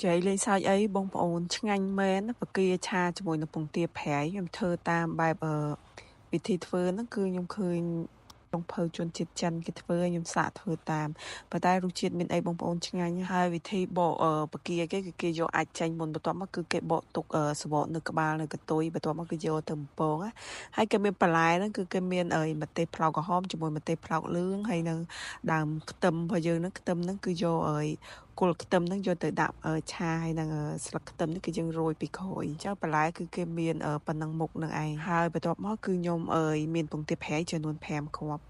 ចៃលេងសើចអីបងប្អូនឆ្ងាញ់មែនណាបកាឆាជាមួយនឹងពងទាប្រៃខ្ញុំធ្វើតាមបែបវិធីធ្វើហ្នឹងគឺខ្ញុំឃើញចុងភៅជនជាតិចិនគេធ្វើខ្ញុំសាកធ្វើតាមប៉ុន្តែរសជាតិមានអីបងប្អូនឆ្ងាញ់ហើយវិធីបកបកាគេគឺគេយកអាចចេញមុនបន្ទាប់មកគឺគេបកទុកសបកនៅក្បាលនៅកតុយបន្ទាប់មកគឺយកទៅបំពងហើយគេមានបន្លែហ្នឹងគឺគេមានម្ទេសផ្លោកក្រហមជាមួយម្ទេសផ្លោកលឿងហើយនៅដើមខ្ទឹមរបស់យើងហ្នឹងខ្ទឹមហ្នឹងគឺយកគល់ខ្ទឹមហ្នឹងយកទៅដាក់ឆាហើយនឹងស្លឹកខ្ទឹមនេះគឺយើងរោយពីក្រោយអញ្ចឹងបន្លែគឺគេមានប៉ុណ្ណឹងមុខនឹងឯងហើយបន្ទាប់មកគឺខ្ញុំមានពងទាប្រៃចំនួន5គ្រាប់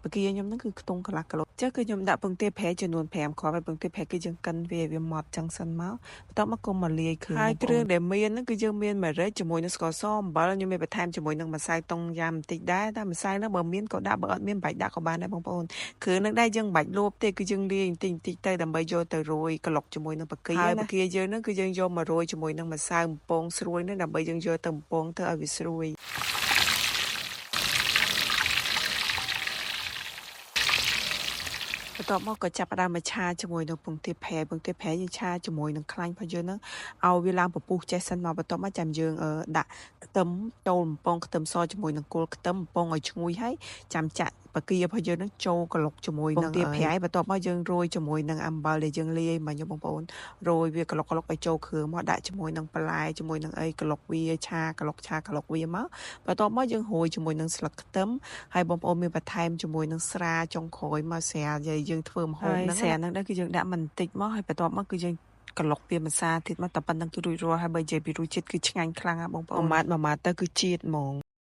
បកាខ្ញុំហ្នឹងគឺខ្ទង់កន្លះគីឡូអញ្ចឹងគឺខ្ញុំដាក់ពងទាប្រៃចំនួន5គ្រាប់ហើយពងទាប្រៃគឺយើងកិនវាម៉ត់ចឹងសិនមកបន្ទាប់មកក៏មកលាយគ្រឿងហើយគ្រឿងដែលមានហ្នឹងគឺយើងមានម្រេចជាមួយនឹងស្ករសអំបិលខ្ញុំមានបន្ថែមជាមួយនឹងម្សៅតុងយ៉ាំបន្តិចដែរតែម្សៅហ្នឹងបើមានក៏ដាក់បើអត់មានបាច់ដាក់ក៏បានដែរបងប្អូនគ្រឿងហ្នឹងដែរយើងមិនបាច់លូបទេគឺយើងលាយបន្តិចទៅដើម្បីយកទៅរោយក្លុកជាមួយនឹងបកាហើយបកាយើងហ្នឹងគឺយើងយកមករោយជាមួយនឹងម្សៅបំពងស្រួយហ្នឹងដើម្បីយើងយកទៅបំពងធ្វើឲ្យវាស្រួយបន្ទាប់មកក៏ចាប់ផ្ដើមមកឆាជាមួយនឹងពងទាប្រៃយើងឆាជាមួយនឹងខ្លាញ់របស់យើងហ្នឹងឲ្យវាឡើងពពុះចេះសិនមកបន្ទាប់មកចាំយើងដាក់ខ្ទឹមចូលបំពងខ្ទឹមសជាមួយនឹងគល់ខ្ទឹមបំពងឲ្យឈ្ងុយហើយចាំចាក់បការបស់យើងហ្នឹងចូលក្លុកជាមួយនឹងពងទាប្រៃបន្ទាប់មកយើងរោយជាមួយនឹងអំបិលដែលយើងលាយមកញបងប្អូនរោយវាក្លុកឲ្យចូលគ្រឿងមកដាក់ជាមួយនឹងបន្លែជាមួយនឹងអីក្លុកវាឆាក្លុកវាមកបន្ទាប់មកយើងរោយជាមួយនឹងស្លឹកខ្ទឹមហើយបងប្អូនមានបន្ថែមជាមួយនឹងស្រាចុងក្រោយមកស្រាយើងធ្វើម្ហូបហ្នឹងស្រាហ្នឹងដែរគឺយើងដាក់បន្តិចមកហើយបន្ទាប់មកគឺយើងក្លុកវាម្សាទៀតមកតែប៉ុណ្្នឹងគឺរួចរាល់ហើយបើនិយាយពីរសជាតិគឺឆ្ងាញ់ខ្លាំងណាស់បងប្អូនមួយម៉ាត់ទៅគឺជាតិហ្មង